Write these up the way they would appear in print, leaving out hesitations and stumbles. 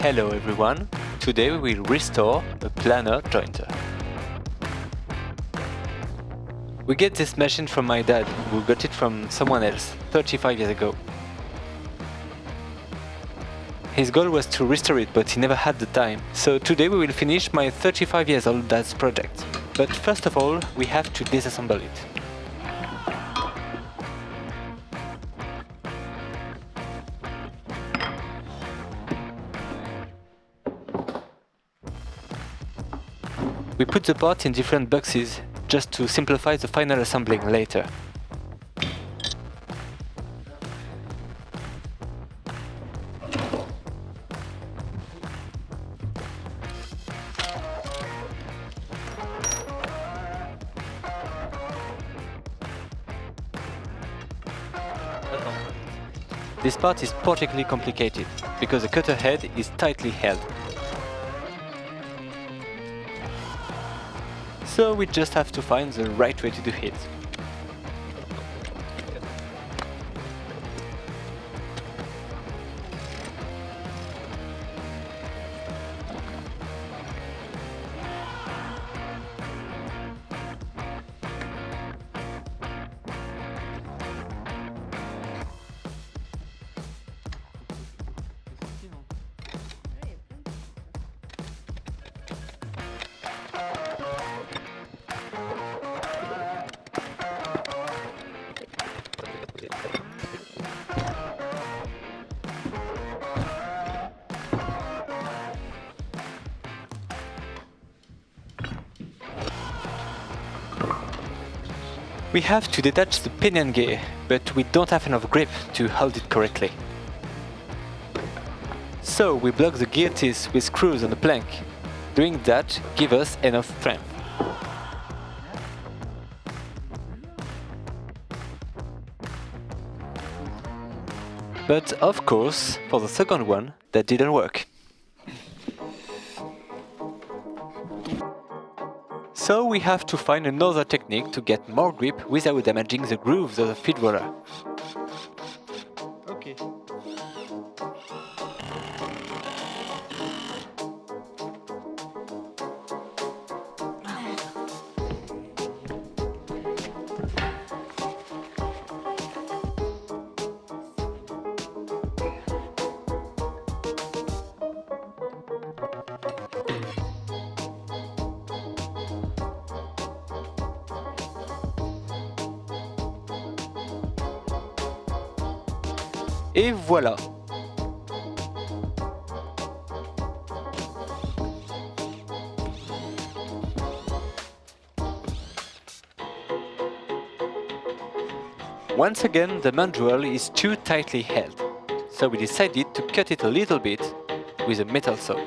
Hello everyone, today we will restore a planer jointer. We get this machine from my dad, who got it from someone else 35 years ago. His goal was to restore it, but he never had the time, so today we will finish my 35 years old dad's project. But first of all, we have to disassemble it. We put the part in different boxes, just to simplify the final assembling later. This part is particularly complicated, because the cutter head is tightly held. So we just have to find the right way to do it. We have to detach the pinion gear, but we don't have enough grip to hold it correctly. So we block the gear teeth with screws on the plank. Doing that gives us enough strength. But of course, for the second one, that didn't work. So we have to find another technique to get more grip without damaging the grooves of the feed roller. Okay. Et voilà! Once again, the manual is too tightly held, so we decided to cut it a little bit with a metal saw.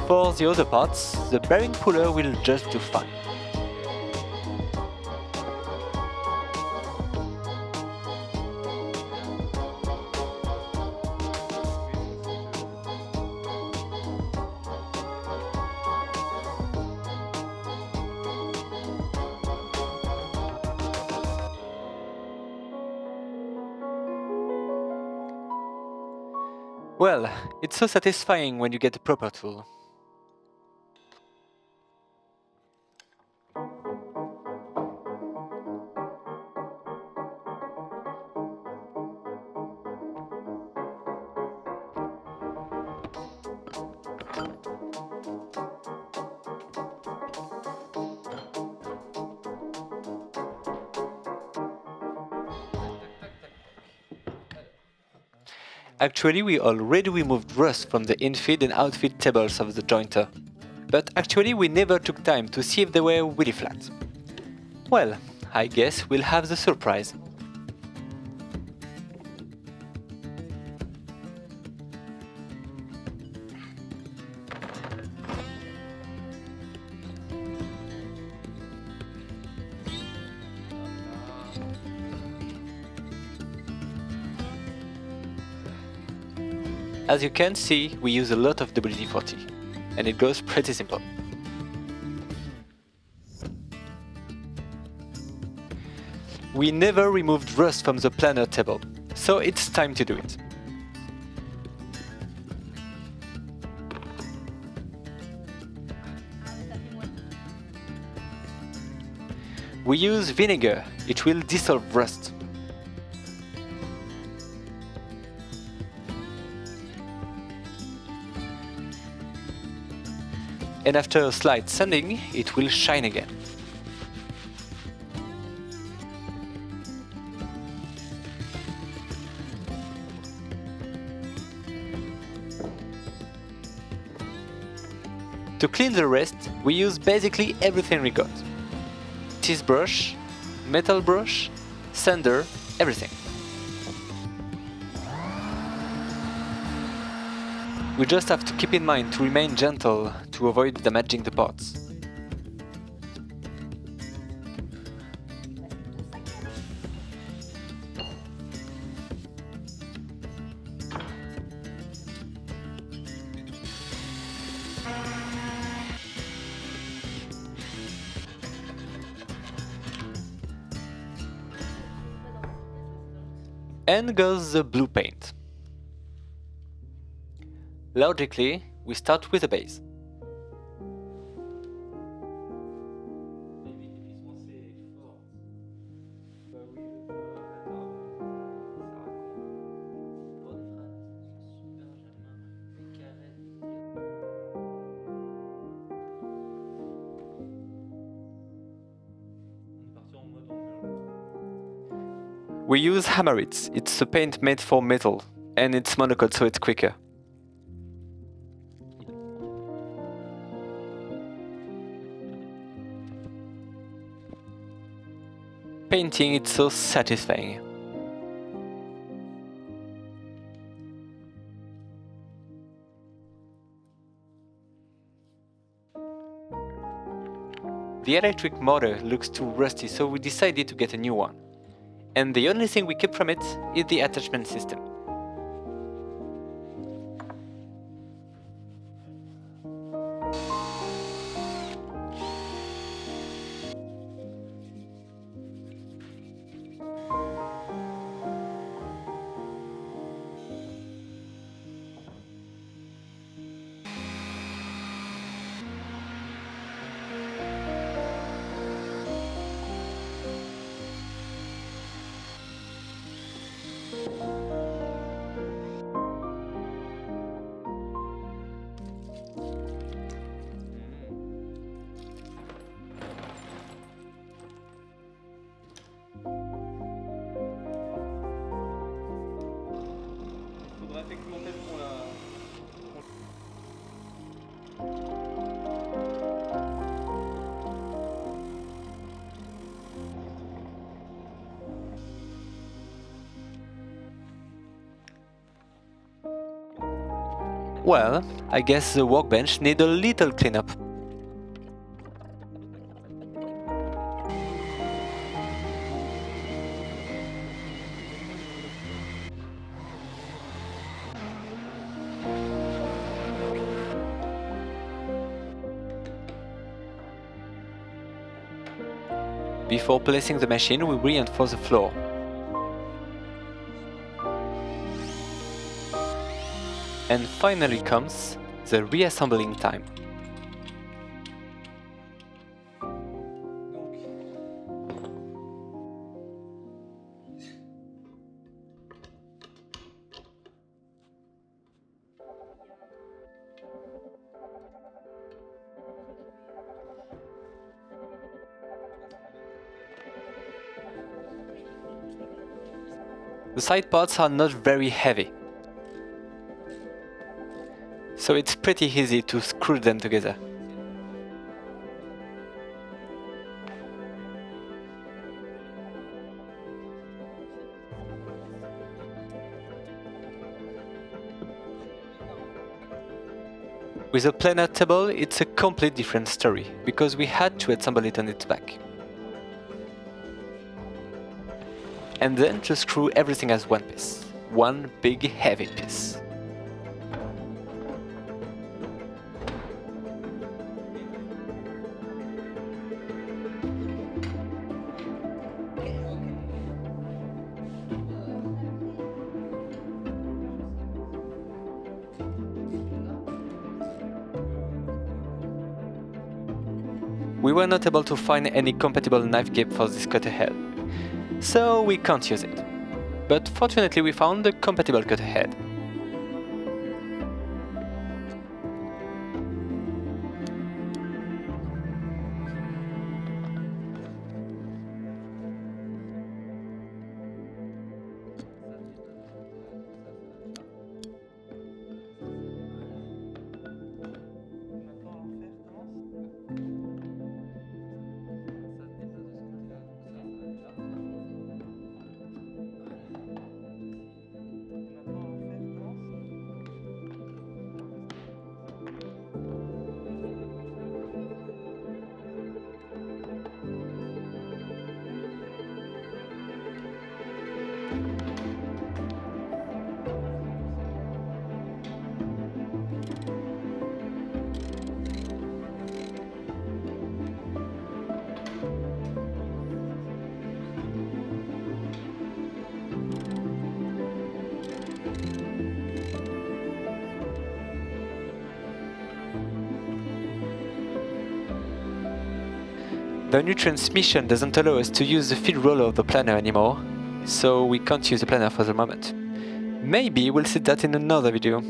For the other parts, the bearing puller will just do fine. Well, it's so satisfying when you get the proper tool. Actually, we already removed rust from the infeed and outfeed tables of the jointer. But actually we never took time to see if they were really flat. Well, I guess we'll have the surprise. As you can see, we use a lot of WD-40, and it goes pretty simple. We never removed rust from the planer table, so it's time to do it. We use vinegar, it will dissolve rust. And after a slight sanding, it will shine again. To clean the rest, we use basically everything we got. Cheese brush, metal brush, sander, everything. We just have to keep in mind to remain gentle to avoid damaging the parts. And goes the blue paint. Logically, we start with a base. We use Hammerit, it's a paint made for metal, and it's monocoat so it's quicker. Painting, it's so satisfying. The electric motor looks too rusty, so we decided to get a new one. And the only thing we keep from it is the attachment system. Well, I guess the workbench needs a little cleanup. Before placing the machine, we reinforce the floor. And finally comes the reassembling time. The side parts are not very heavy, so it's pretty easy to screw them together. With a planer table, it's a complete different story, because we had to assemble it on its back. And then to screw everything as one piece. One big heavy piece. we were not able to find any compatible knife grip for this cutter head, so we can't use it. But fortunately we found a compatible cutter head. The new transmission doesn't allow us to use the feed roller of the planner anymore, so we can't use the planner for the moment. Maybe we'll see that in another video.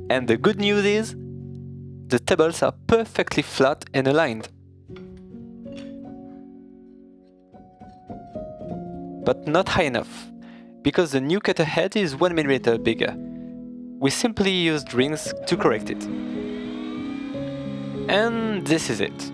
And the good news is, the tables are perfectly flat and aligned. But not high enough, because the new cutter head is 1mm bigger. We simply used rings to correct it. And this is it.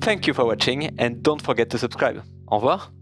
Thank you for watching and don't forget to subscribe. Au revoir.